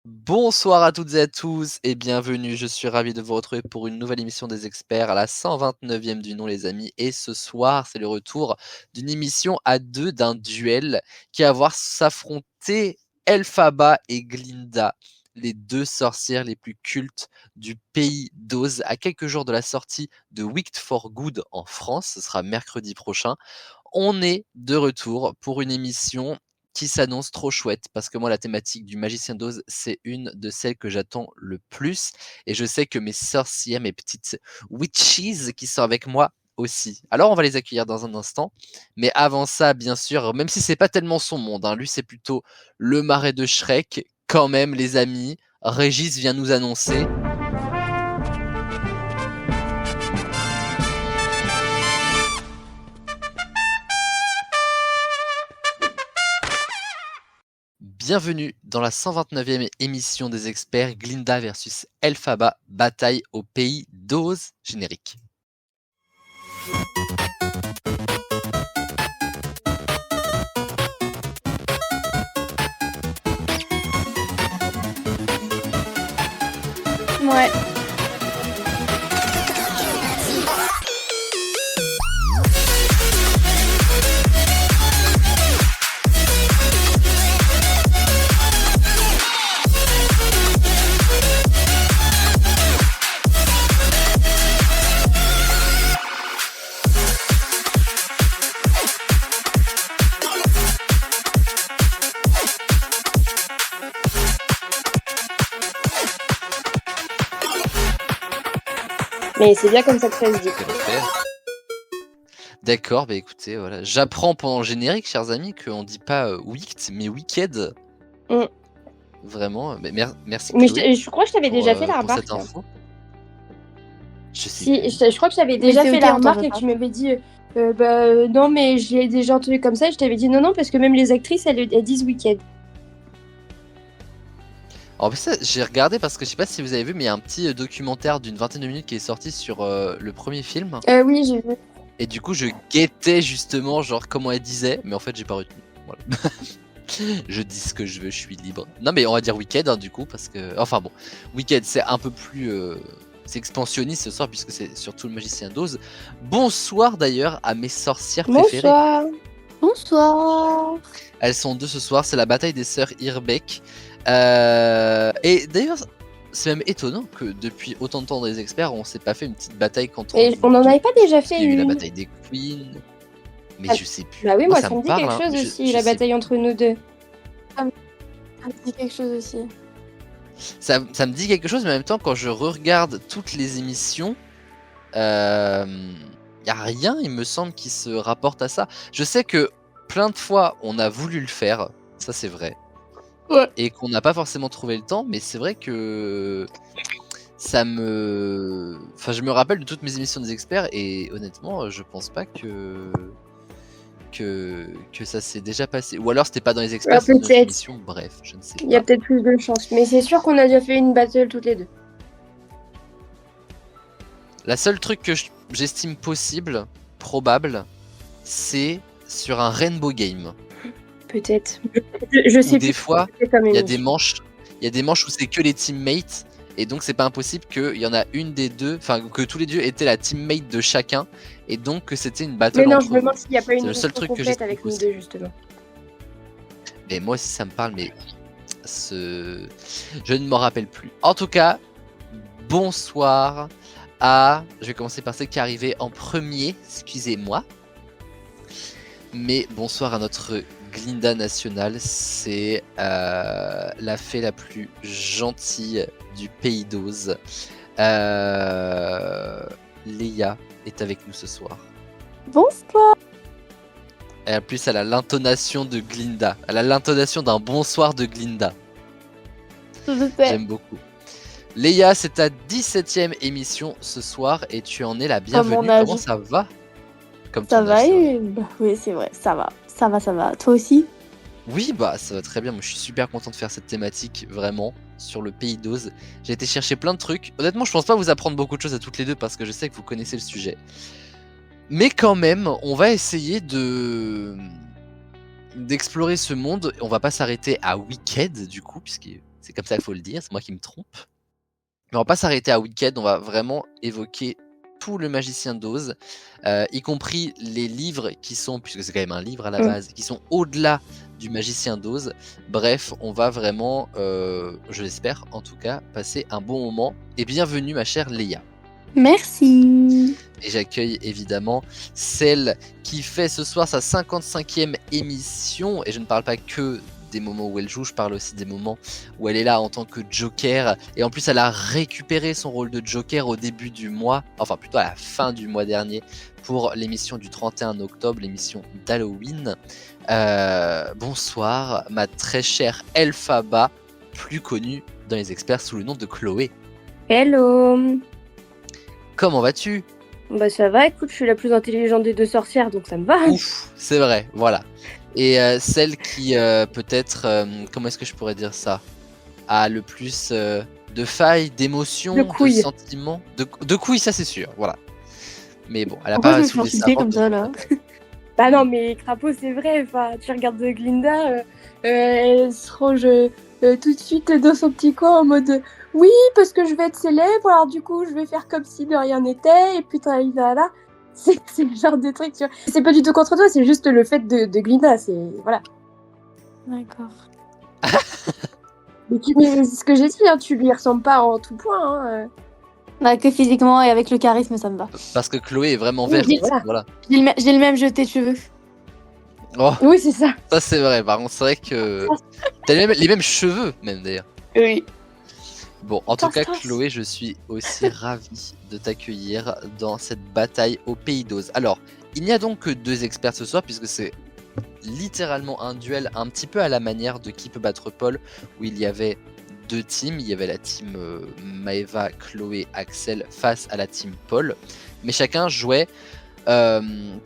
Bonsoir à toutes et à tous et bienvenue. Je suis ravi de vous retrouver pour une nouvelle émission des experts, à la 129e du nom, les amis. Et ce soir, c'est le retour d'une émission à deux, d'un duel qui va voir s'affronter Elphaba et Glinda, les deux sorcières les plus cultes du pays d'Oz, à quelques jours de la sortie de Wicked for Good en France. Ce sera mercredi prochain. On est de retour pour une émission qui s'annonce trop chouette parce que moi, la thématique du Magicien d'Oz, c'est une de celles que j'attends le plus. Et je sais que mes sorcières, mes petites witches qui sont avec moi aussi. Alors, on va les accueillir dans un instant. Mais avant ça, bien sûr, même si c'est pas tellement son monde, hein, lui, c'est plutôt le marais de Shrek. Quand même, les amis, Régis vient nous annoncer. Bienvenue dans la 129e émission des experts, Glinda versus Elphaba, bataille au pays d'Oz, générique. Ouais. Mais c'est bien comme ça que ça se dit. D'accord, bah écoutez, voilà. J'apprends pendant le générique, chers amis, qu'on dit pas Wicked, mais Wicked. Vraiment, mais merci. Mais Chloé, je crois que je t'avais déjà fait la remarque. Cette info. Je crois que je t'avais déjà fait la remarque et que tu m'avais dit non, mais je l'ai déjà entendu comme ça. Et je t'avais dit non, parce que même les actrices, elles disent Wicked. Alors ça, j'ai regardé parce que je sais pas si vous avez vu, mais il y a un petit documentaire d'une vingtaine de minutes qui est sorti sur le premier film. Oui, j'ai vu. Et du coup, je guettais justement genre comment elle disait, mais en fait, j'ai pas retenu. Voilà. Je dis ce que je veux, je suis libre. Non, mais on va dire Wicked du coup, parce que. Enfin bon, Wicked, c'est un peu plus. C'est expansionniste ce soir, puisque c'est surtout le Magicien d'Oz. Bonsoir d'ailleurs à mes sorcières préférées. Bonsoir. Elles sont deux ce soir, c'est la bataille des sœurs Irbeck. Et d'ailleurs, c'est même étonnant que depuis autant de temps dans les experts, on s'est pas fait une petite bataille contre. Et on en avait pas déjà fait une. Il y a eu une. la bataille des Queens. Mais je sais plus. Bah oui, moi ça me dit parle, quelque chose aussi, la bataille entre nous deux. Ça me dit quelque chose aussi. Ça me dit quelque chose, mais en même temps, quand je regarde toutes les émissions, y a rien, il me semble, qui se rapporte à ça. Je sais que plein de fois, on a voulu le faire, ça c'est vrai. Ouais. Et qu'on n'a pas forcément trouvé le temps, mais c'est vrai que ça me... Enfin, je me rappelle de toutes mes émissions des experts, et honnêtement, je pense pas que ça s'est déjà passé. Ou alors c'était pas dans les experts, c'était dans émissions, bref, je ne sais pas. Il y a peut-être plus de chance, mais c'est sûr qu'on a déjà fait une battle toutes les deux. La seule truc que j'estime possible, probable, c'est sur un Rainbow Game. Peut-être. Je sais des fois, il y a des manches où c'est que les teammates, et donc c'est pas impossible qu'il y en a une des deux, enfin que tous les deux étaient la teammate de chacun, et donc que c'était une battle. Mais non, je me demande s'il n'y a pas une c'est le seul truc complète avec nous deux justement. Mais moi aussi ça me parle, mais je ne m'en rappelle plus. En tout cas, bonsoir à... Je vais commencer par celle qui est arrivée en premier, excusez-moi. Mais bonsoir à notre Glinda nationale, c'est la fée la plus gentille du pays d'Oz. Léa est avec nous ce soir. Bonsoir. Et en plus, elle a l'intonation de Glinda. Elle a l'intonation d'un bonsoir de Glinda. J'aime beaucoup. Léa, c'est ta 17e émission ce soir et tu en es la bienvenue. Comment ça va? Ça va, oui, c'est vrai, ça va. Ça va. Toi aussi? Oui, bah ça va très bien. Moi, je suis super content de faire cette thématique, vraiment, sur le pays d'Oz. J'ai été chercher plein de trucs. Honnêtement, je pense pas vous apprendre beaucoup de choses à toutes les deux parce que je sais que vous connaissez le sujet. Mais quand même, on va essayer d'explorer ce monde. On va pas s'arrêter à Wicked, du coup, puisque C'est comme ça qu'il faut le dire, c'est moi qui me trompe. Mais on va pas s'arrêter à Wicked, on va vraiment évoquer tout le Magicien d'Oz, y compris les livres qui sont, puisque c'est quand même un livre à la base, qui sont au-delà du Magicien d'Oz. Bref, on va vraiment, je l'espère en tout cas, passer un bon moment. Et bienvenue ma chère Léa. Merci. Et j'accueille évidemment celle qui fait ce soir sa 55e émission, et je ne parle pas que des moments où elle joue, je parle aussi des moments où elle est là en tant que Joker, et en plus elle a récupéré son rôle de Joker au début du mois, enfin plutôt à la fin du mois dernier, pour l'émission du 31 octobre, l'émission d'Halloween. Bonsoir ma très chère Elphaba, plus connue dans les experts sous le nom de Chloé. Hello. Comment vas-tu ? Bah ça va, écoute, je suis la plus intelligente des 2 sorcières, donc ça me va. Ouf, c'est vrai, voilà. Et celle qui peut-être, comment est-ce que je pourrais dire ça, a le plus de failles, d'émotions, de sentiments, de couilles, ça c'est sûr, voilà. Mais bon, elle a pas soulevé ça comme ça là. Bah non, mais Crapaud, c'est vrai, enfin, tu regardes Glinda, elle se range tout de suite dans son petit coin en mode oui, parce que je vais être célèbre, alors du coup, je vais faire comme si de rien n'était, et puis là. C'est le genre de truc, tu vois. C'est pas du tout contre toi, c'est juste le fait de Glinda, c'est. Voilà. D'accord. Mais c'est ce que j'ai dit, hein, tu lui ressembles pas en tout point. Hein. Bah, que physiquement et avec le charisme, ça me va. Parce que Chloé est vraiment verte, voilà. J'ai le même jeté de cheveux. Oh, oui, c'est ça. Ça c'est vrai, par contre, c'est vrai que t'as les mêmes cheveux, même d'ailleurs. Oui. Bon, en tout cas, Chloé, je suis aussi ravi de t'accueillir dans cette bataille au Pays d'Oz. Alors, il n'y a donc que 2 experts ce soir, puisque c'est littéralement un duel un petit peu à la manière de Qui peut battre Paul, où il y avait 2 teams. Il y avait la team Maeva, Chloé, Axel face à la team Paul. Mais chacun jouait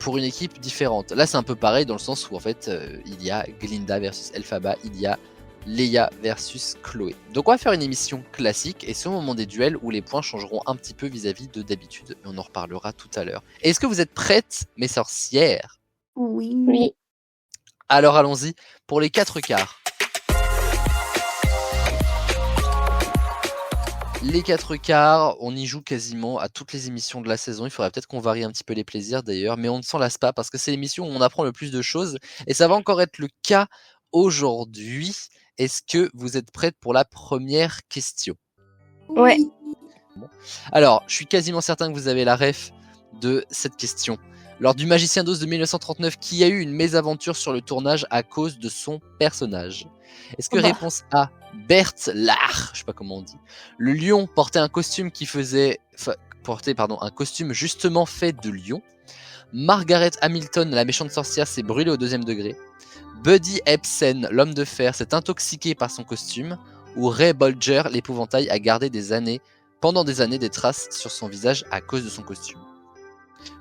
pour une équipe différente. Là, c'est un peu pareil dans le sens où, en fait, il y a Glinda versus Elphaba, il y a Léa versus Chloé. Donc on va faire une émission classique et c'est au moment des duels où les points changeront un petit peu vis-à-vis de d'habitude. Mais on en reparlera tout à l'heure. Est-ce que vous êtes prêtes, mes sorcières ? Oui. Alors allons-y pour les 4 quarts. Les 4 quarts, on y joue quasiment à toutes les émissions de la saison. Il faudrait peut-être qu'on varie un petit peu les plaisirs d'ailleurs, mais on ne s'en lasse pas parce que c'est l'émission où on apprend le plus de choses et ça va encore être le cas aujourd'hui. Est-ce que vous êtes prêtes pour la première question ? Ouais. Bon. Alors, je suis quasiment certain que vous avez la ref de cette question. Lors du Magicien d'Oz de 1939, qui a eu une mésaventure sur le tournage à cause de son personnage ? Est-ce que réponse A, Bert Lahr, je sais pas comment on dit, le lion portait un costume un costume justement fait de lion. Margaret Hamilton, la méchante sorcière, s'est brûlée au 2e degré. Buddy Ebsen, l'homme de fer, s'est intoxiqué par son costume. Ou Ray Bolger, l'épouvantail, a gardé pendant des années des traces sur son visage à cause de son costume.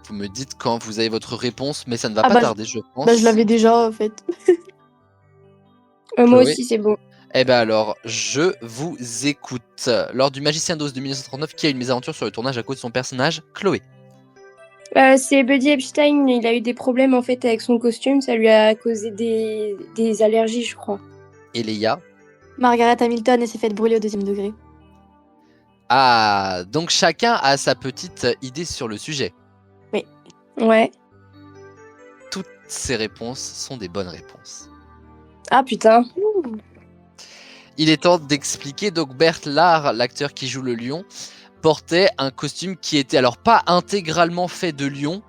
Vous me dites quand vous avez votre réponse, mais ça ne va pas tarder, je pense. Bah, je l'avais déjà, en fait. Moi aussi, c'est bon. Eh ben alors, je vous écoute. Lors du Magicien d'Oz de 1939, qui a eu une mésaventure sur le tournage à cause de son personnage ? Chloé. C'est Buddy Epstein, il a eu des problèmes en fait avec son costume, ça lui a causé des allergies, je crois. Et Léa ? Margaret Hamilton, elle s'est fait brûler au 2e degré. Ah, donc chacun a sa petite idée sur le sujet. Oui. Ouais. Toutes ces réponses sont des bonnes réponses. Ah putain. Il est temps d'expliquer. Donc Bert Lahr, l'acteur qui joue le lion, portait un costume qui était alors pas intégralement fait de lion,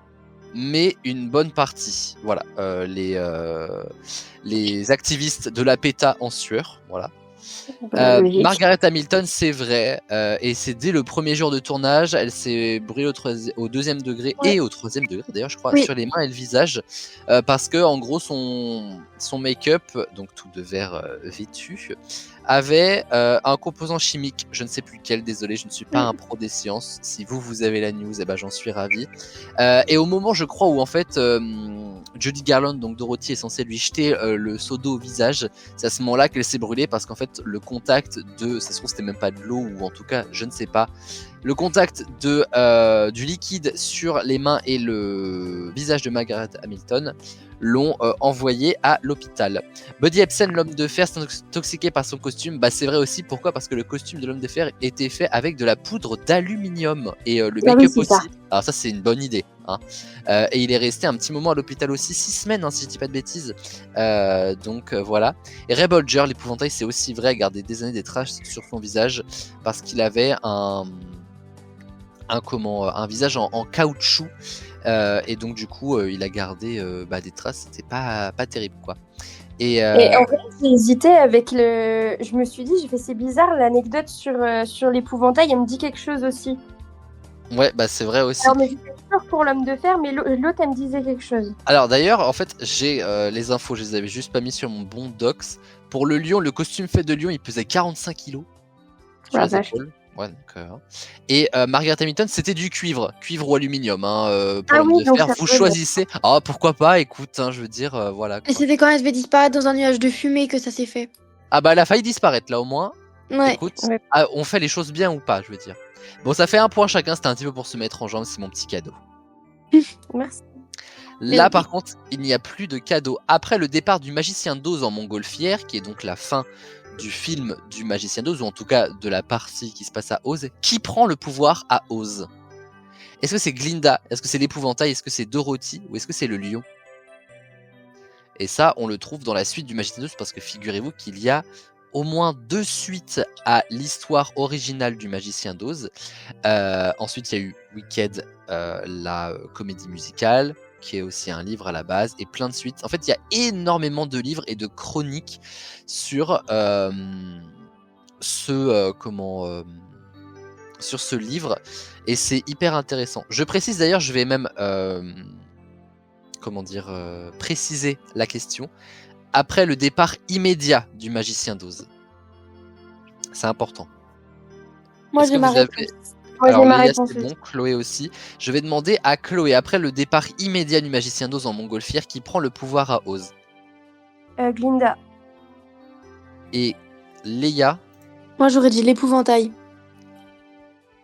mais une bonne partie. Voilà, les activistes de la PETA en sueur, voilà. Margaret Hamilton, c'est vrai, et c'est dès le premier jour de tournage, elle s'est brûlée au 2e degré et au 3e degré d'ailleurs, je crois, sur les mains et le visage, parce que en gros son make-up, donc tout de vert vêtu, avait un composant chimique, je ne sais plus lequel, désolé, je ne suis pas un pro des sciences. Si vous avez la news, eh ben, j'en suis ravi. Et au moment, je crois, où en fait Judy Garland, donc Dorothy, est censée lui jeter le seau d'eau au visage, c'est à ce moment-là qu'elle s'est brûlée, parce qu'en fait le contact ça se trouve c'était même pas de l'eau, ou en tout cas je ne sais pas, le contact du liquide sur les mains et le visage de Margaret Hamilton l'ont envoyé à l'hôpital. Buddy Ebsen, l'homme de fer, s'est intoxiqué par son costume. Bah c'est vrai aussi, pourquoi? Parce que le costume de l'homme de fer était fait avec de la poudre d'aluminium et le Ah oui, make-up c'est aussi. ça. Alors ça c'est une bonne idée. Hein. Et il est resté un petit moment à l'hôpital aussi, 6 semaines hein, si je dis pas de bêtises. Donc voilà. Et Ray Bolger, l'épouvantail, c'est aussi vrai, a gardé des années des traces sur son visage parce qu'il avait un visage en caoutchouc et donc du coup il a gardé des traces, c'était pas terrible quoi. Et en vrai, j'ai hésité avec le. Je me suis dit, j'ai fait c'est bizarre l'anecdote sur l'épouvantail, elle me dit quelque chose aussi. Ouais, bah c'est vrai aussi. Alors, mais j'étais sûre pour l'homme de fer, mais l'autre, elle me disait quelque chose. Alors d'ailleurs, en fait, j'ai les infos, je les avais juste pas mis sur mon bon docs. Pour le lion, le costume fait de lion, il pesait 45 kilos sur La les vache. épaules. Ouais, donc, et Margaret Hamilton, c'était du cuivre ou aluminium hein, pour Ah l'homme oui, de donc fer. ça Vous peut être- choisissez. Ah pourquoi pas, écoute, hein, je veux dire, voilà. Et Quoi. c'était quand elle devait disparaître dans un nuage de fumée que ça s'est fait. Ah bah elle a failli disparaître là au moins. Ouais. Écoute, Ouais. on fait les choses bien ou pas, je veux dire. Bon, ça fait un point chacun, c'était un petit peu pour se mettre en jambe, c'est mon petit cadeau. Merci. Là, Mais- par contre, il n'y a plus de cadeau. Après le départ du magicien d'Oz en montgolfière, qui est donc la fin du film du magicien d'Oz, ou en tout cas de la partie qui se passe à Oz, qui prend le pouvoir à Oz? Est-ce que c'est Glinda? Est-ce que c'est l'épouvantail? Est-ce que c'est Dorothy? Ou est-ce que c'est le lion? Et ça, on le trouve dans la suite du magicien d'Oz, parce que figurez-vous qu'il y a au moins 2 suites à l'histoire originale du magicien d'Oz. Ensuite, il y a eu Wicked, la comédie musicale, qui est aussi un livre à la base, et plein de suites. En fait, il y a énormément de livres et de chroniques sur sur ce livre, et c'est hyper intéressant. Je précise d'ailleurs, je vais même préciser la question. Après le départ immédiat du magicien d'Oz. C'est important. Moi, Est-ce j'ai que ma vous avez- réponse. Moi, Alors j'ai ma Léa, réponse c'est aussi. bon, Chloé aussi. Je vais demander à Chloé, après le départ immédiat du magicien d'Oz en montgolfière, qui prend le pouvoir à Oz. Glinda. Et Léa, Moi, j'aurais dit l'épouvantail.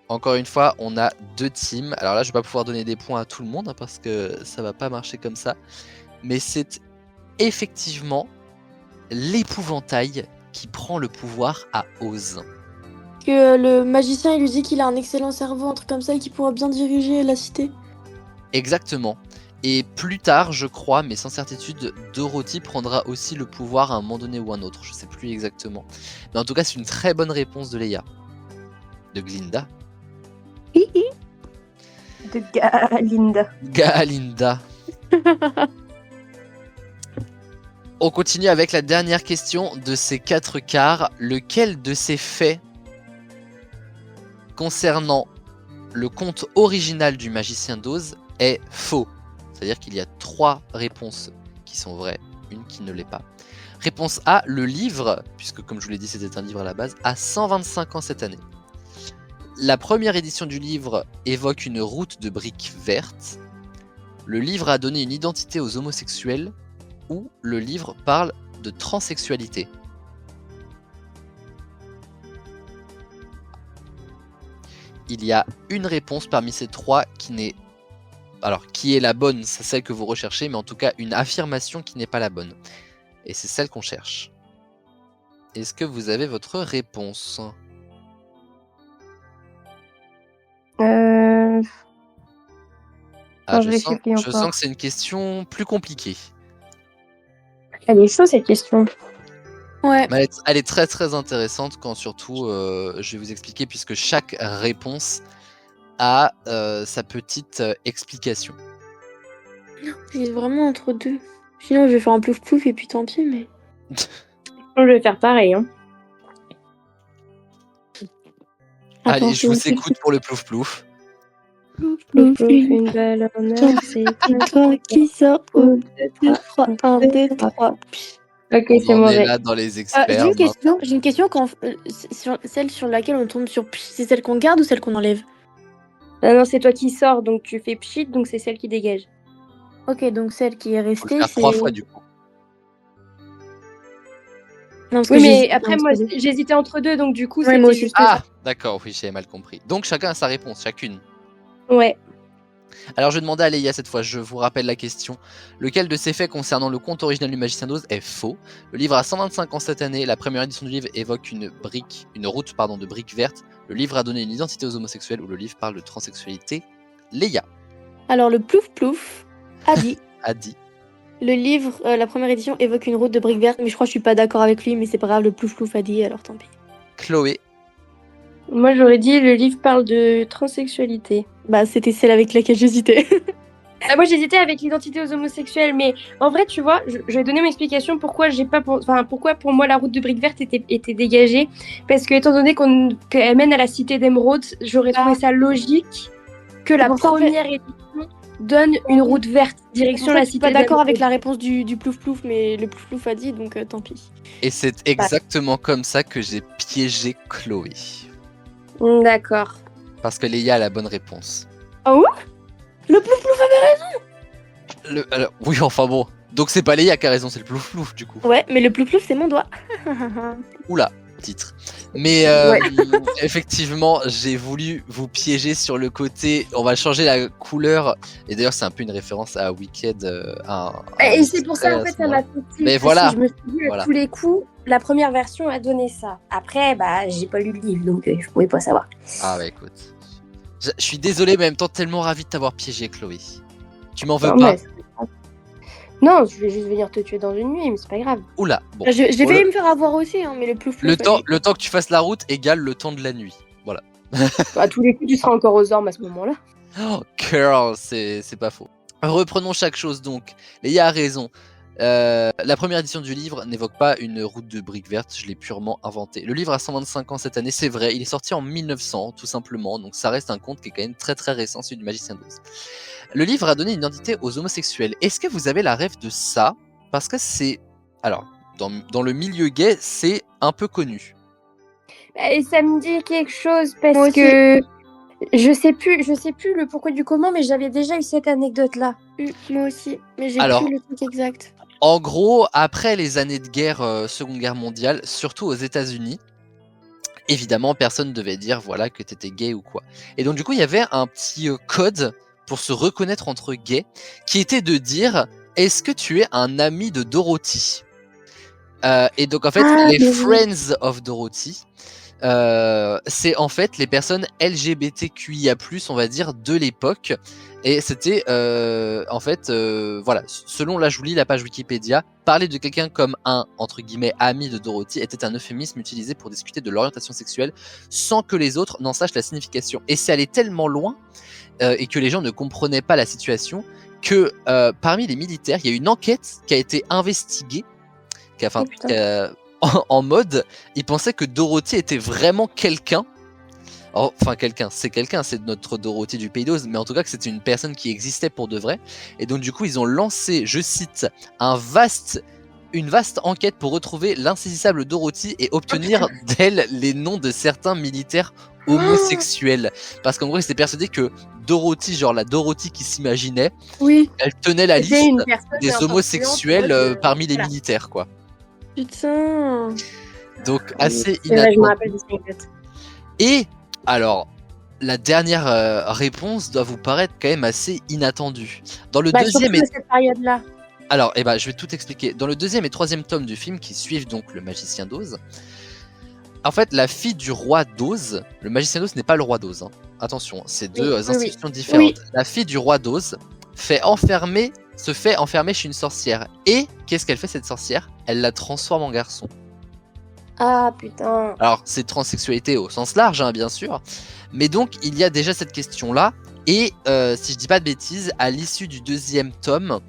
encore une fois, on a 2 teams. Alors là, je vais pas pouvoir donner des points à tout le monde, hein, parce que ça va pas marcher comme ça. Mais c'est effectivement l'épouvantail qui prend le pouvoir à Oz. Que le magicien, il lui dit qu'il a un excellent cerveau, un truc comme ça, et qu'il pourra bien diriger la cité. Exactement. Et plus tard, je crois, mais sans certitude, Dorothy prendra aussi le pouvoir à un moment donné ou un autre. Je sais plus exactement. Mais en tout cas, c'est une très bonne réponse de Léa. De Glinda. De Galinda. Galinda. On continue avec la dernière question de ces 4 quarts. Lequel de ces faits concernant le conte original du magicien d'Oz est faux? C'est-à-dire qu'il y a 3 réponses qui sont vraies, une qui ne l'est pas. Réponse A, le livre, puisque comme je vous l'ai dit c'était un livre à la base, a 125 ans cette année. La première édition du livre évoque une route de briques vertes. Le livre a donné une identité aux homosexuels, ou le livre parle de transsexualité. Il y a une réponse parmi ces 3 qui n'est... Alors, qui est la bonne, c'est celle que vous recherchez, mais en tout cas une affirmation qui n'est pas la bonne. Et c'est celle qu'on cherche. Est-ce que vous avez votre réponse? Quand je je réfléchis encore. sens que c'est une question plus compliquée. Elle est chaude cette question. Ouais. Mais elle est très très intéressante quand surtout, je vais vous expliquer, puisque chaque réponse a sa petite explication. J'hésite vraiment entre 2. Sinon, je vais faire un plouf plouf et puis tant pis, mais. Je vais faire pareil. Hein. Allez, Attends, je vous écoute pour le plouf plouf. Une balle en or, c'est toi qui sort. 1, 2, 3, 1, 2, 3. Ok, On c'est en est mauvais. là dans les experts. J'ai une question quand celle sur laquelle on tombe sur pch, c'est celle qu'on garde ou celle qu'on enlève? Ah non, c'est toi qui sors, donc tu fais pchit, donc c'est celle qui dégage. Ok, donc celle qui est Faut le restée, faire c'est... 3 fois du coup. Non, parce Oui, que mais j'hésite après, entre moi, deux. j'hésitais entre 2, donc du coup, Ouais, c'était moi aussi. juste Ah, ça. d'accord, oui, j'avais mal compris. Donc chacun a sa réponse, chacune. Ouais. Alors je demandais à Leïa cette fois, je vous rappelle la question. Lequel de ces faits concernant le conte original du Magicien d'Oz est faux? Le livre a 125 ans cette année, la première édition du livre évoque une route de briques vertes. Le livre a donné une identité aux homosexuels ou le livre parle de transsexualité? Leïa Alors, le plouf plouf a dit. a dit. Le livre, la première édition, évoque une route de briques vertes, mais je crois que je suis pas d'accord avec lui, mais c'est pas grave, le plouf plouf a dit, alors tant pis. Chloé. Moi, j'aurais dit le livre parle de transsexualité. Bah, c'était celle avec laquelle j'hésitais. Moi, j'hésitais avec l'identité aux homosexuels, mais en vrai, tu vois, je vais donner mon explication pourquoi pourquoi pour moi la route de briques vertes était dégagée. Parce que étant donné qu'elle mène à la cité d'émeraude, j'aurais trouvé ça logique que la pour ça, en fait- première édition donne une route verte direction la Je suis cité pas d'accord d'émeraude. avec la réponse du plouf plouf, mais le plouf plouf a dit, donc tant pis. Et c'est exactement comme ça que j'ai piégé Chloé. D'accord. Parce que Leïa a la bonne réponse. Le plouf plouf avait Alors, oui, enfin bon. Donc c'est pas Leïa qui a raison, c'est le plouf plouf du coup. Ouais, mais le plouf plouf, c'est mon doigt. Oula, titre. Mais Ouais. effectivement, j'ai voulu vous piéger sur le côté. On va changer la couleur. Et d'ailleurs, c'est un peu une référence à Wicked. Et c'est pour ça, en fait, ça m'a fait tilt. Mais parce voilà. que je me suis dit, à Voilà. tous les coups, la première version a donné ça. Après, bah, j'ai pas lu le livre, donc je pouvais pas savoir. Ah bah écoute. Je suis désolé, mais en même temps, tellement ravi de t'avoir piégé, Chloé. Tu m'en veux Non, pas? mais c'est pas grave. Non, je vais juste venir te tuer dans une nuit, mais c'est pas grave. Oula, bon. J'ai Bon, failli me faire avoir aussi, hein, mais le plouf plouf. le temps que tu fasses la route égale le temps de la nuit. Voilà. À tous les coups, tu seras encore aux ormes à ce moment-là. Oh, girl, c'est pas faux. Reprenons chaque chose donc. Léa a raison. La première édition du livre n'évoque pas une route de briques vertes, je l'ai purement inventé. Le livre a 125 ans cette année, c'est vrai, il est sorti en 1900 tout simplement, donc ça reste un conte qui est quand même très très récent, celui du Magicien d'Oz. Le livre a donné une identité aux homosexuels. Est-ce que vous avez la rêve de ça? Parce que c'est... Alors, dans le milieu gay, c'est un peu connu. Et ça me dit quelque chose Moi parce aussi. que je sais plus le pourquoi du comment, mais j'avais déjà eu cette anecdote-là. Moi aussi, mais j'ai Alors- plus le truc exact. En gros, après les années de guerre, Seconde Guerre mondiale, surtout aux États-Unis, évidemment, personne ne devait dire voilà que t'étais gay ou quoi. Et donc du coup, il y avait un petit code pour se reconnaître entre gays, qui était de dire est-ce que tu es un ami de Dorothy? Et donc en fait, les mais oui. Friends of Dorothy, c'est en fait les personnes LGBTQIA+, on va dire, de l'époque. Et c'était en fait, voilà, selon là je vous lis la page Wikipédia, parler de quelqu'un comme un, entre guillemets, ami de Dorothy était un euphémisme utilisé pour discuter de l'orientation sexuelle sans que les autres n'en sachent la signification. Et c'est allé tellement loin et que les gens ne comprenaient pas la situation que parmi les militaires, il y a une enquête qui a été investiguée, en mode, ils pensaient que Dorothy était vraiment quelqu'un. Enfin, c'est notre Dorothy du Pays d'Oz, mais en tout cas que c'était une personne qui existait pour de vrai. Et donc, du coup, ils ont lancé, je cite, une vaste enquête pour retrouver l'insaisissable Dorothy et obtenir d'elle les noms de certains militaires homosexuels. Parce qu'en gros, ils étaient persuadés que Dorothy, genre la Dorothy qui s'imaginait, Oui. elle tenait la C'était liste une personne des homosexuels parmi les voilà. militaires, quoi. Putain. Donc, assez C'est vrai, je me inattendu. rappelle de cette anecdote. Et alors, la dernière réponse doit vous paraître quand même assez inattendue. Dans le deuxième surtout à cette période-là. Alors, je vais tout expliquer. Dans le deuxième et troisième tome du film, qui suivent donc le Magicien d'Oz, en fait, la fille du roi d'Oz, le Magicien d'Oz n'est pas le roi d'Oz. Hein. Attention, c'est deux Oui, institutions différentes. Oui. La fille du roi d'Oz se fait enfermer chez une sorcière. Et qu'est-ce qu'elle fait cette sorcière? Elle la transforme en garçon. Ah putain. Alors, c'est transsexualité au sens large, hein, bien sûr. Mais donc, il y a déjà cette question-là. Et si je dis pas de bêtises, à l'issue du deuxième tome,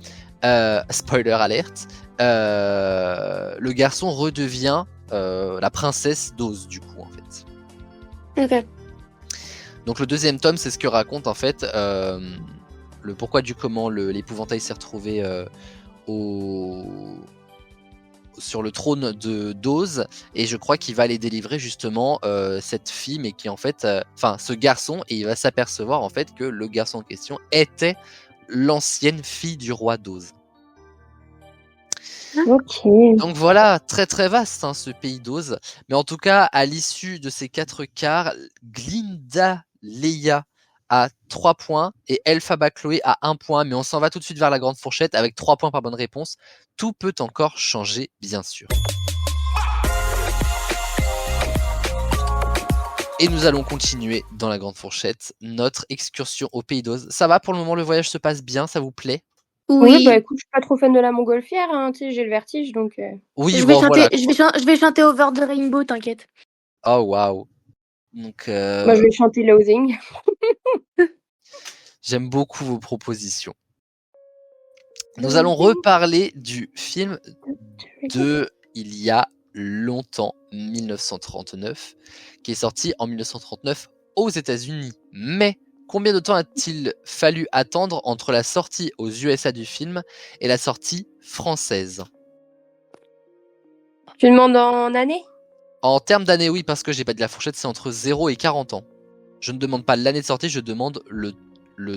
spoiler alert, le garçon redevient la princesse d'Oz, du coup, en fait. Ok. Donc, le deuxième tome, c'est ce que raconte, en fait, le pourquoi du comment l'épouvantail s'est retrouvé sur le trône d'Oz, et je crois qu'il va aller délivrer justement cette fille, mais qui en fait, ce garçon, et il va s'apercevoir en fait que le garçon en question était l'ancienne fille du roi d'Oz. Ok. Donc voilà, très très vaste hein, ce pays d'Oz, mais en tout cas à l'issue de ces 4 quarts, Glinda, Leïa, à 3 points et Elphaba Chloé à 1 point. Mais on s'en va tout de suite vers la grande fourchette avec 3 points par bonne réponse. Tout peut encore changer, bien sûr. Et nous allons continuer dans la grande fourchette notre excursion au Pays d'Oz. Ça va pour le moment, le voyage se passe bien, ça vous plaît? Oui, bah écoute, je suis pas trop fan de la montgolfière, hein, tu sais, j'ai le vertige, donc... Oui, Je bon, vais voilà. chanter, je vais chanter Over the Rainbow, t'inquiète. Oh, waouh. Donc, Moi, je vais chanter Losing. j'aime beaucoup vos propositions. Nous allons reparler du film de il y a longtemps, 1939, qui est sorti en 1939 aux États-Unis. Mais combien de temps a-t-il fallu attendre entre la sortie aux USA du film et la sortie française? Tu demandes en année? En termes d'années, oui, parce que j'ai pas de la fourchette, c'est entre 0 et 40 ans. Je ne demande pas l'année de sortie, je demande le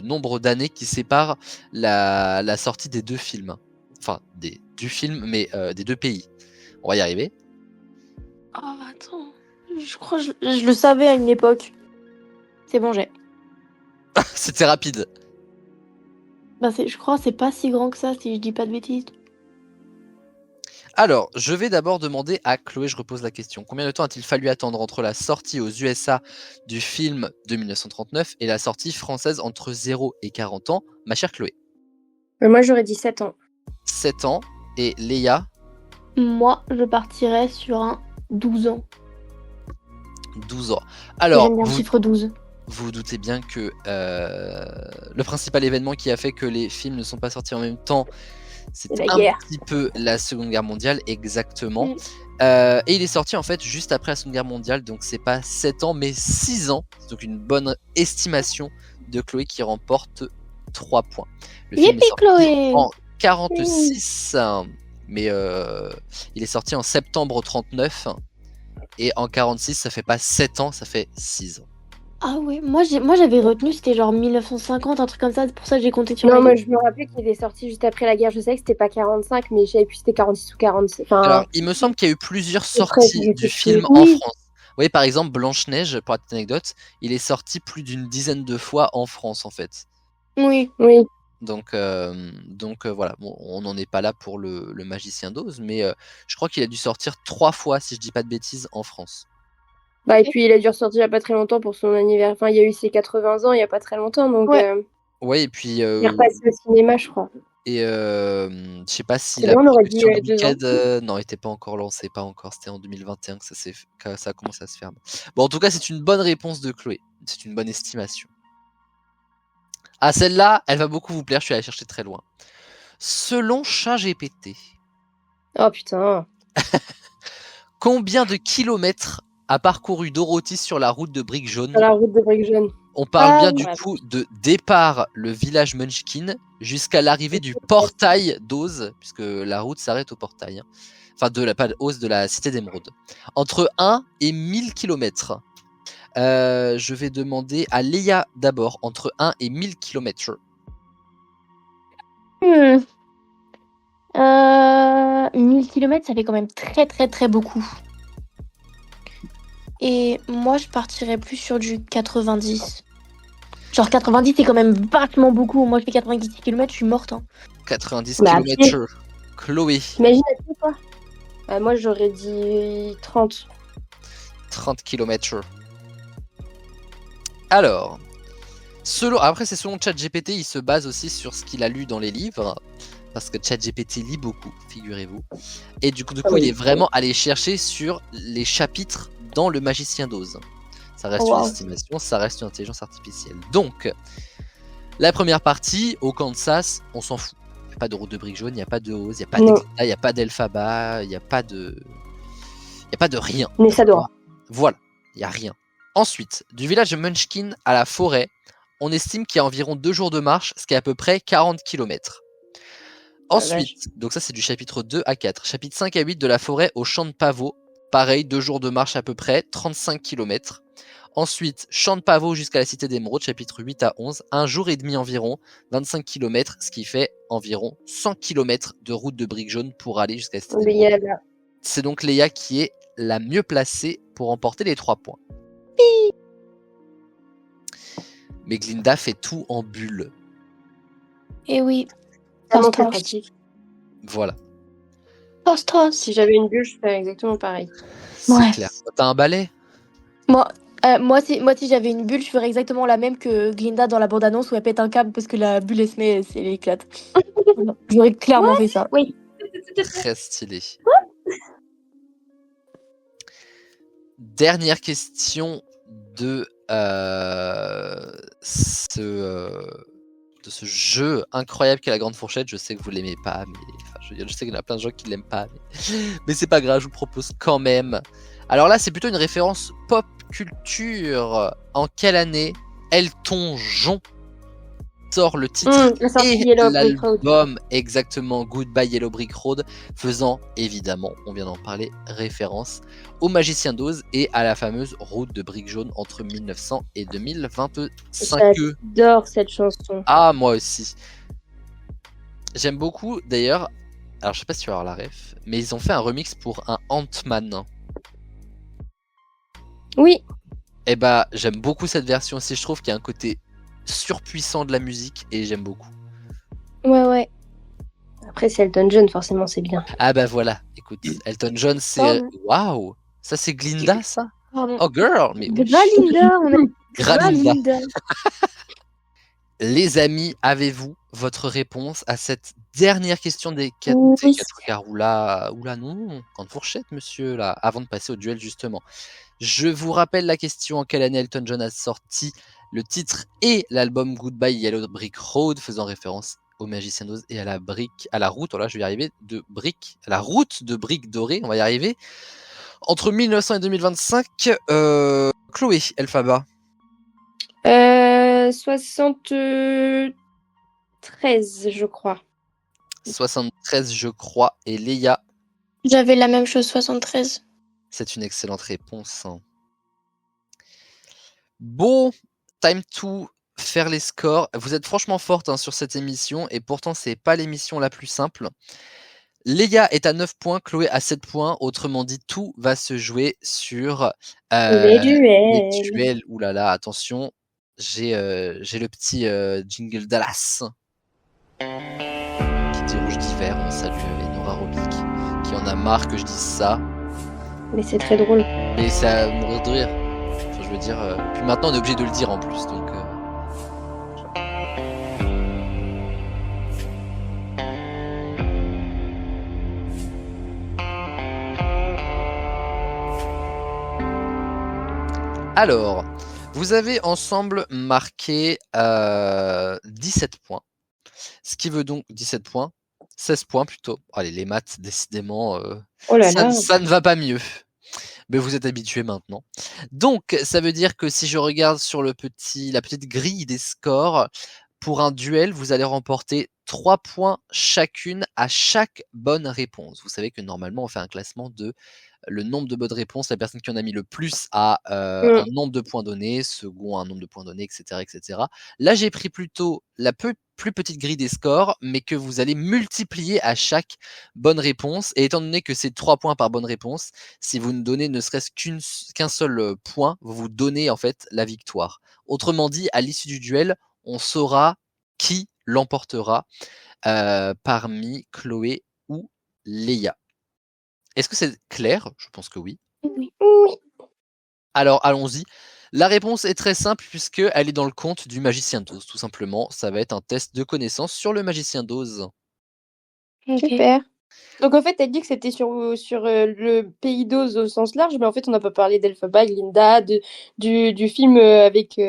nombre d'années qui séparent la sortie des deux films. Enfin, du film, mais des deux pays. On va y arriver. Oh, attends. Je crois que je le savais à une époque. C'est bon, j'ai. C'était rapide. Bah, je crois que c'est pas si grand que ça, si je dis pas de bêtises. Alors, je vais d'abord demander à Chloé, je repose la question. Combien de temps a-t-il fallu attendre entre la sortie aux USA du film de 1939 et la sortie française entre 0 et 40 ans, ma chère Chloé? Moi, j'aurais dit 7 ans. 7 ans. Et Léa? Moi, je partirais sur un 12 ans. 12 ans. Alors, j'aime bien le chiffre 12. Vous vous doutez bien que le principal événement qui a fait que les films ne sont pas sortis en même temps, c'est un petit peu la Seconde Guerre mondiale, exactement. Et il est sorti en fait juste après la Seconde Guerre mondiale, donc c'est pas 7 ans mais 6 ans. C'est donc une bonne estimation de Chloé qui remporte 3 points. Le film est sorti Chloé en 46, mais il est sorti en septembre 39. Et en 46, ça fait pas 7 ans, ça fait 6 ans. Ah ouais, moi j'avais retenu c'était genre 1950, un truc comme ça, c'est pour ça que j'ai compté sur Non, moi je me rappelais qu'il est sorti juste après la guerre, je sais que c'était pas 45, mais je savais plus si c'était 46 ou 46. Enfin, alors, il me semble qu'il y a eu plusieurs sorties du film en France. Vous voyez, par exemple, Blanche-Neige, pour la petite anecdote, il est sorti plus d'une dizaine de fois en France, en fait. Oui. Donc voilà, bon, on n'en est pas là pour le Magicien d'Oz, mais je crois qu'il a dû sortir 3 fois, si je dis pas de bêtises, en France. Bah, et puis il a dû ressortir il y a pas très longtemps pour son anniversaire. Enfin, il y a eu ses 80 ans il y a pas très longtemps, donc. Ouais, et puis. Il est repassé au cinéma, je crois. Et je sais pas si la production de Wicked non, était pas encore lancée, pas encore. C'était en 2021 que ça a commencé à se faire. Bon, en tout cas, c'est une bonne réponse de Chloé. C'est une bonne estimation. Ah, celle-là, elle va beaucoup vous plaire. Je suis allé chercher très loin. Selon ChatGPT. Oh putain. Combien de kilomètres a parcouru Dorothy sur la route de Briques Jaunes? Sur la route de Briques Jaunes. On parle bien du coup de départ le village Munchkin jusqu'à l'arrivée du portail d'Oz, puisque la route s'arrête au portail. Hein. Enfin, pas d'Oz, de la cité d'Émeraude. Entre 1 et 1000 km. Je vais demander à Léa d'abord, entre 1 et 1000 km. 1000 km, ça fait quand même très très très beaucoup. Et moi, je partirais plus sur du 90. Genre 90, c'est quand même vachement beaucoup. Moi, je fais 90 km, je suis morte. Hein. 90 km. Chloé. Imagine à pied, quoi. Moi, j'aurais dit 30. 30 km. Alors, après, c'est selon ChatGPT, il se base aussi sur ce qu'il a lu dans les livres. Parce que ChatGPT lit beaucoup, figurez-vous. Et du coup, il est vraiment allé chercher sur les chapitres dans le Magicien d'Oz. Ça reste une estimation, ça reste une intelligence artificielle. Donc, la première partie, au Kansas, on s'en fout. Il n'y a pas de route de Briques Jaunes, il n'y a pas de Oz, il n'y a pas d'Exta, il n'y a pas d'Elphaba, il n'y a pas de rien. Mais ça doit. Voilà, il n'y a rien. Ensuite, du village de Munchkin à la forêt, on estime qu'il y a environ 2 jours de marche, ce qui est à peu près 40 km. Ensuite, donc ça c'est du chapitre 2 à 4. Chapitre 5 à 8 de la forêt au champ de pavots. Pareil, 2 jours de marche à peu près, 35 km. Ensuite, champ de pavots jusqu'à la cité d'Émeraude, chapitre 8 à 11. 1 jour et demi environ, 25 km, ce qui fait environ 100 km de route de Briques Jaunes pour aller jusqu'à la cité d'Émeraude. C'est donc Léa qui est la mieux placée pour remporter les 3 points. Mais Glinda fait tout en bulle. Et oui. Vraiment Toss, plus toss. pratique. Voilà, Toss, toss. Si j'avais une bulle, je ferais exactement pareil. c'est Ouais. clair. T'as un balai? Moi, si j'avais une bulle, je ferais exactement la même que Glinda dans la bande-annonce où elle pète un câble parce que la bulle, elle éclate. J'aurais clairement fait ça. Oui. Très stylé. Dernière question de ce jeu incroyable qu'est la Grande Fourchette. Je sais que vous l'aimez pas, mais je sais qu'il y en a plein de gens qui l'aiment pas, mais c'est pas grave, je vous propose quand même. Alors là, c'est plutôt une référence pop culture. En quelle année Elton John sort le titre La sortie et Yellow Brick Road. l'album exactement Goodbye Yellow Brick Road, faisant évidemment, on vient d'en parler, référence au Magicien d'Oz et à la fameuse route de briques jaunes entre 1900 et 2025. J'adore cette chanson. Ah, moi aussi. J'aime beaucoup d'ailleurs. Alors je sais pas si tu vas avoir la ref, mais ils ont fait un remix pour un Ant-Man. Oui. Et bah j'aime beaucoup cette version aussi. Je trouve qu'il y a un côté surpuissant de la musique et j'aime beaucoup. Ouais. Après, c'est Elton John, forcément, c'est bien. Ah bah voilà, écoute, Elton John, c'est... Pardon. Waouh. Ça c'est Glinda, ça? Pardon. Oh girl, mais oui. Gralinda, on a Gralinda. Gralinda. Les amis, avez-vous votre réponse à cette dernière question des 4 Oui. quarts? Oula, non, grande fourchette, monsieur, là, avant de passer au duel, justement. Je vous rappelle la question: en quelle année Elton John a sorti le titre et l'album Goodbye Yellow Brick Road, faisant référence au Magicien d'Oz et à la route, voilà, je vais y arriver, à la route de briques dorées, on va y arriver. Entre 1900 et 2025, Chloé, Elphaba. 73, je crois. 73, je crois, et Léa. J'avais la même chose, 73. C'est une excellente réponse. Bon, time to faire les scores. Vous êtes franchement forte sur cette émission, et pourtant c'est pas l'émission la plus simple. Léa est à 9 points, Chloé à 7 points. Autrement dit, tout va se jouer sur Les duels. les duels. Ouh là là, attention, j'ai le petit jingle Dallas qui dit rouge d'hiver. On salue Enora Robic qui en a marre que je dise ça. Mais c'est très drôle. Mais c'est à mourir de rire. Enfin, je veux dire, puis maintenant on est obligé de le dire en plus, donc. Alors, vous avez ensemble marqué 17 points. Ce qui veut donc 17 points, 16 points plutôt. Allez, les maths, décidément, Oh là là. ça ne va pas mieux. Mais vous êtes habitués maintenant. Donc, ça veut dire que si je regarde sur la petite grille des scores, pour un duel, vous allez remporter 3 points chacune à chaque bonne réponse. Vous savez que normalement, on fait un classement de le nombre de bonnes réponses. La personne qui en a mis le plus a un nombre de points donnés, second un nombre de points donnés, etc. etc. Là, j'ai pris plutôt la plus petite grille des scores, mais que vous allez multiplier à chaque bonne réponse. Et étant donné que c'est 3 points par bonne réponse, si vous ne donnez ne serait-ce qu'un seul point, vous vous donnez en fait la victoire. Autrement dit, à l'issue du duel, on saura qui l'emportera parmi Chloé ou Léa. Est-ce que c'est clair? Je pense que oui. Oui. Alors, allons-y. La réponse est très simple puisqu'elle est dans le conte du Magicien d'Oz, tout simplement. Ça va être un test de connaissance sur le Magicien d'Oz. Ok. Super. Donc en fait, elle dit que c'était sur le pays d'Oz au sens large, mais en fait, on n'a pas parlé d'Elphaba, Glinda, du film avec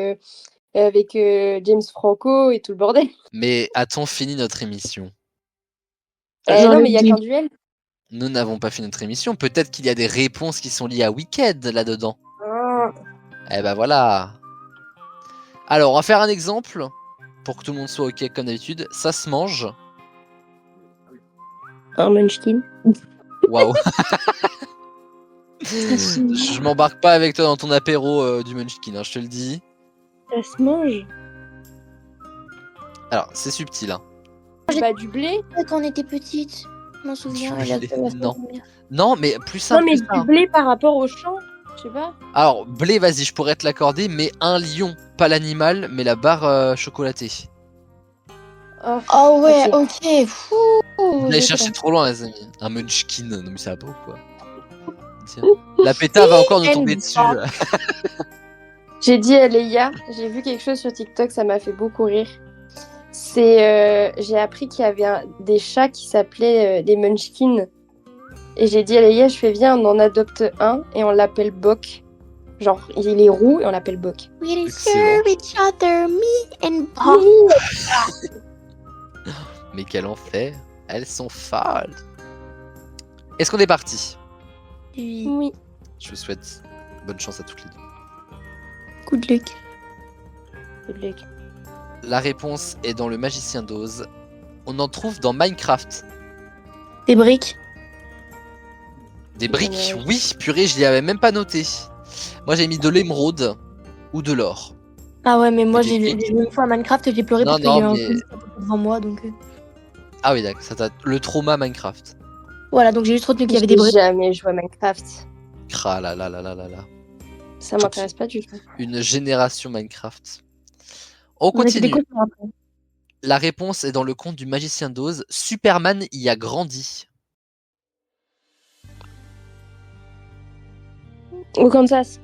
James Franco et tout le bordel. Mais a-t-on fini notre émission? Non, mais il n'y a qu'un duel. Nous n'avons pas fini notre émission. Peut-être qu'il y a des réponses qui sont liées à Wicked là-dedans. Eh ben voilà. Alors, on va faire un exemple pour que tout le monde soit ok comme d'habitude. Ça se mange. Un munchkin. Waouh. Je m'embarque pas avec toi dans ton apéro du munchkin, je te le dis. Ça se mange. Alors, c'est subtil. Bah, du blé. Quand on était petite, je m'en souviens. Du elle a blé, fait la non. première. Non, mais plus simple Non, mais que ça. du blé par rapport au champ. Je sais pas. Alors, blé, vas-y, je pourrais te l'accorder, mais un lion, pas l'animal, mais la barre chocolatée. Oh, Oh ouais, ok. ok. Fou. Vous allez chercher trop loin, les amis. Un munchkin, non mais ça va pas ou quoi? Tiens. La péta va encore nous tomber dessus. J'ai dit à Leia, j'ai vu quelque chose sur TikTok, ça m'a fait beaucoup rire. J'ai appris qu'il y avait des chats qui s'appelaient des Munchkins. Et j'ai dit à Leia, je fais viens, on en adopte un et on l'appelle Bok. Genre, il est roux et on l'appelle Bok. We Excellent. serve each other, me and Bob. Mais quel enfer. Elles sont folles. Est-ce qu'on est parti? Oui. Oui. Je vous souhaite bonne chance à toutes les deux. Good luck. Good luck. La réponse est dans le Magicien d'Oz. On en trouve dans Minecraft. Des briques. Des briques, Ouais. oui, purée, je l'y avais même pas noté. Moi j'ai mis de l'émeraude ou de l'or. Ah ouais, mais moi Des j'ai briques. joué une fois à Minecraft et j'ai pleuré Non, parce qu'il y non, avait un mais- truc devant moi. Donc Ah oui, d'accord, ça t'a... Le trauma Minecraft. voilà, donc j'ai juste retenu qu'il y avait des J'ai briques. jamais joué à Minecraft. Cra là là là là là là. Ça m'intéresse pas du tout. Une génération Minecraft. On On a fait des continue. cauchemars après. La réponse est dans le conte du Magicien d'Oz. Superman y a grandi. Au Kansas.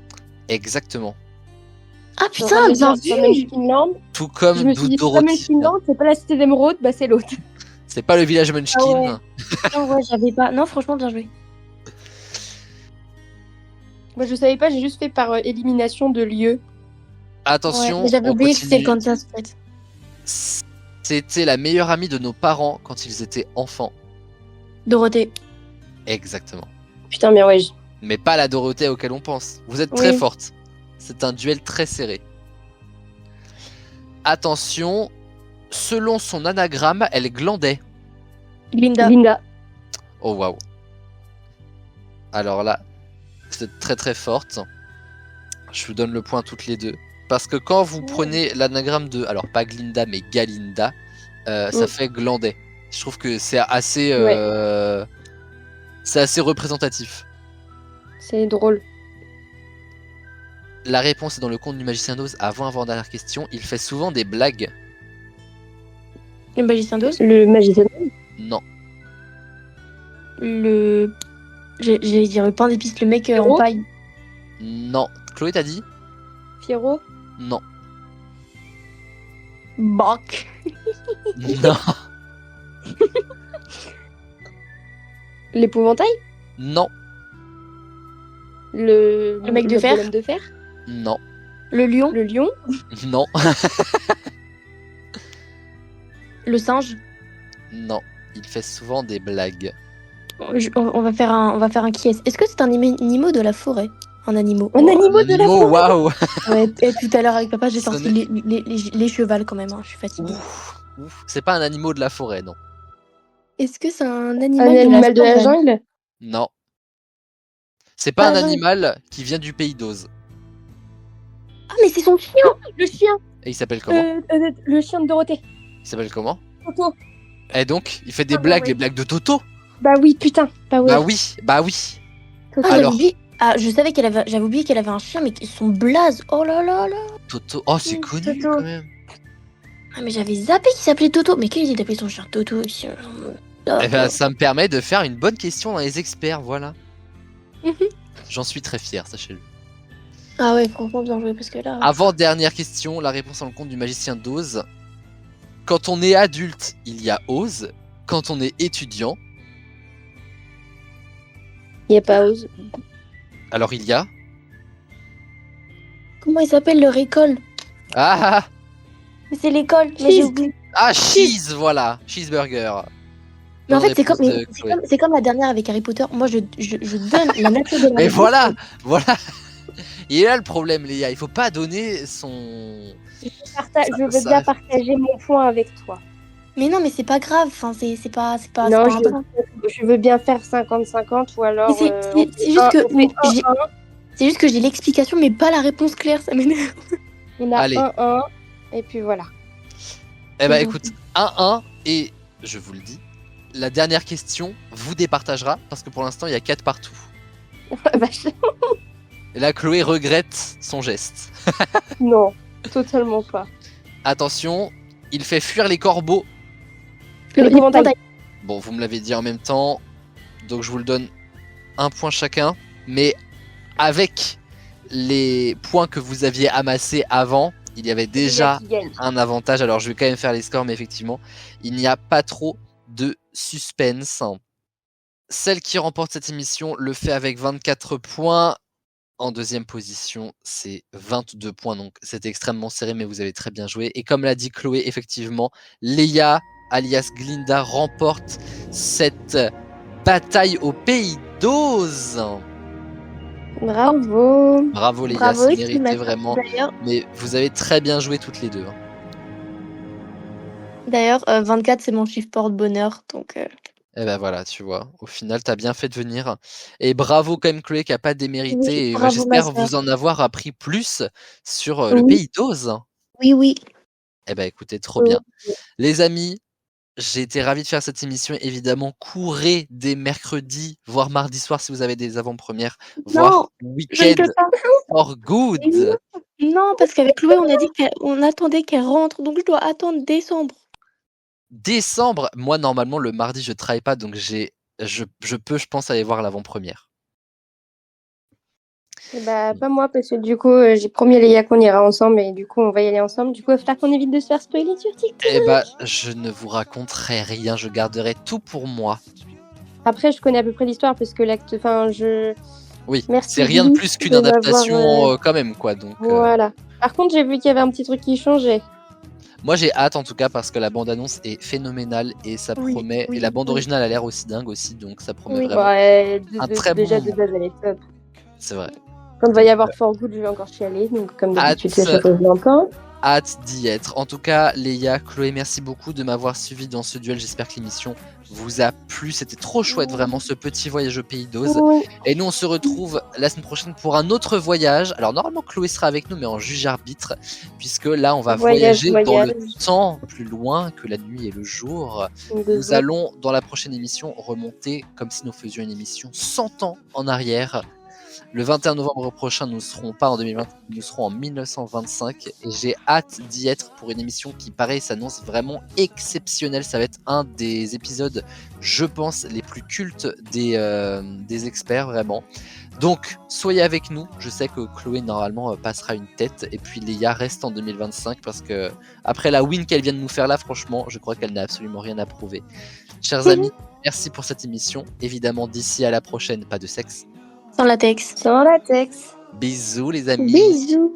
Exactement. Ah putain, bien vu. Munchkinland. Tout comme Je me suis dit, c'est pas Dorothy. Munchkinland, c'est pas la cité d'émeraude, bah c'est l'autre. C'est pas le village Munchkin. Ah ouais. Non, ouais, j'avais pas. Non, franchement, bien joué. Moi je savais pas, j'ai juste fait par élimination de lieu. Attention, Ouais, mais j'avais on oublié que c'était continue. le Kansas en fait. C'était la meilleure amie de nos parents quand ils étaient enfants. Dorothée. Exactement. Putain, bien ouais. Mais pas la Dorothée auquel on pense. Vous êtes très Oui. forte. C'est un duel très serré. Attention, selon son anagramme, elle glandait. Linda. Linda. Oh waouh. Alors là, c'est très très forte. Je vous donne le point toutes les deux. Parce que quand vous prenez l'anagramme de, alors pas Glinda mais Galinda, ça fait glandais. Je trouve que c'est assez, c'est assez représentatif. C'est drôle. La réponse est dans le conte du Magicien d'Oz. Avant-dernière question, il fait souvent des blagues. Le magicien d'Oz. Le magicien. Non. Le. J'allais dire le pain d'épices, le mec en Héros paille. Non. Chloé t'a dit? Pierrot. Non. Bac. Non. L'épouvantail. Non. Le mec de fer. bonhomme de fer. Non. Le lion. Le lion. Non. Le singe. Non. Il fait souvent des blagues. On va faire un qui est. Est-ce que c'est un animal de la forêt? Un animal. Un animal de la Animaux, forêt. waouh. Ouais, et tout à l'heure avec papa, j'ai Ça sorti n'est- les chevals quand même. Hein, je suis fatiguée. Ouf, ouf. C'est pas un animal de la forêt, non. Est-ce que c'est un Un animal, animal de la savane? jungle. Non. C'est pas Ah, un j'en ai- animal qui vient du pays d'Oz. Ah, mais c'est son chien. Le chien. Et il s'appelle comment? Le chien de Dorothée. Il s'appelle comment? Toto. Et donc, il fait des Ah, blagues, ouais. les blagues de Toto? Bah oui, putain. Bah ouais. Bah oui, bah oui. Toto. Ah, j'avais Alors. oublié. Ah, je savais j'avais oublié qu'elle avait un chien, mais son blaze. Oh là là là. Toto, oh c'est connu Toto. quand même. Ah, mais j'avais zappé qu'il s'appelait Toto. Mais quelle idée d'appeler son chien Toto ici. Eh ben, ça me permet de faire une bonne question dans les experts, voilà. J'en suis très fier, sachez-le. Ah ouais, franchement, bien joué, parce que là... Avant-dernière question, la réponse dans le conte du Magicien d'Oz. Quand on est adulte, il y a Oz. Quand on est étudiant, Il y a pas Oz. alors il y a... Comment il s'appelle leur école? Ah, Mais c'est l'école, mais j'ai Cheese. oublié. cheese, voilà. Cheeseburger. Mais en Bonne fait, c'est comme, réponse mais de c'est Chloé. comme, c'est comme la dernière avec Harry Potter. Moi, je donne la nature de la Mais réponse. voilà, voilà. Il est là le problème, Léa. Il faut pas donner son... Je veux Ça- bien partager mon point avec toi. Mais non, mais c'est pas grave. Enfin, c'est pas Non, important. je veux bien faire 50-50 ou alors. Mais c'est- on c'est fait juste un- que- on fait j'ai- 1-1. C'est juste que j'ai l'explication, mais pas la réponse claire. Ça m'énerve. On a Allez. 1-1. Et puis voilà. Eh ben C'est écoute, 1-1 et je vous le dis, la dernière question vous départagera parce que pour l'instant il y a 4 partout. Vache. Et là, Chloé regrette son geste. Non, totalement pas. Attention, il fait fuir les corbeaux. L'épouvantail. Bon, vous me l'avez dit en même temps, donc je vous le donne 1 point chacun. Mais avec les points que vous aviez amassés avant, il y avait déjà Qui gagne. un avantage. Alors, je vais quand même faire les scores, mais effectivement, il n'y a pas trop de suspense. Celle qui remporte cette émission le fait avec 24 points. En deuxième position, c'est 22 points, donc c'est extrêmement serré, mais vous avez très bien joué. Et comme l'a dit Chloé, effectivement, Léa, alias Glinda, remporte cette bataille au Pays d'Oz. Bravo. Bravo Léa, Bravo, c'est exclamation. mérité vraiment. Mais vous avez très bien joué toutes les deux. D'ailleurs, 24, c'est mon chiffre porte-bonheur, donc... Et ben voilà, tu vois, au final, t'as bien fait de venir. Et bravo quand même Chloé qui a pas démérité. Oui, Et bravo, j'espère ma sœur. vous en avoir appris plus sur le Oui. Pays d'Oz. Oui, oui. Eh ben écoutez, trop bien. Les amis, j'ai été ravi de faire cette émission. Évidemment, courez dès mercredi, voire mardi soir si vous avez des avant-premières, voire Je ne week-end peux pas. for good. Non, parce qu'avec Chloé, on a dit qu'on attendait qu'elle rentre, donc je dois attendre décembre. Décembre, moi normalement le mardi je travaille pas, donc je peux, je pense, aller voir l'avant-première. Et bah, pas moi, parce que du coup, j'ai promis à Léa qu'on ira ensemble, et du coup, on va y aller ensemble. Du coup, il va falloir qu'on évite de se faire spoiler sur TikTok. Eh bah, je ne vous raconterai rien, je garderai tout pour moi. Après, je connais à peu près l'histoire, parce que l'acte. Enfin, je. Oui, Merci, c'est rien de Lily, plus qu'une de m'avoir, adaptation quand même, quoi. Donc, Voilà. Par contre, j'ai vu qu'il y avait un petit truc qui changeait. moi j'ai hâte en tout cas parce que la bande-annonce est phénoménale et ça Oui, promet. oui, et la bande oui. originale a l'air aussi dingue aussi, donc ça promet Oui. vraiment. Ouais, un très bon déjà, moment. de base, elle est top. C'est vrai. Quand il va y avoir For Good, je vais encore chialer. Donc, comme d'habitude, Hâte. c'est chaque fois que je l'entends. Hâte d'y être. En tout cas, Léa, Chloé, merci beaucoup de m'avoir suivi dans ce duel. J'espère que l'émission vous a plu. C'était trop chouette, vraiment, ce petit voyage au Pays d'Oz. Oui. Et nous, on se retrouve la semaine prochaine pour un autre voyage. Alors, normalement, Chloé sera avec nous, mais en juge-arbitre, puisque là, on va voyager dans le temps, plus loin que la nuit et le jour. Nous allons, dans la prochaine émission, remonter comme si nous faisions une émission 100 ans en arrière. Le 21 novembre prochain, nous ne serons pas en 2020, nous serons en 1925 et j'ai hâte d'y être pour une émission qui, pareil, s'annonce vraiment exceptionnelle. Ça va être un des épisodes, je pense, les plus cultes des experts, vraiment. Donc, soyez avec nous. Je sais que Chloé, normalement, passera une tête et puis Léa reste en 2025 parce que, après la win qu'elle vient de nous faire là, franchement, je crois qu'elle n'a absolument rien à prouver. Chers amis, merci pour cette émission. Évidemment, d'ici à la prochaine, pas de sexe. Sans latex. Sans latex. Bisous les amis. Bisous.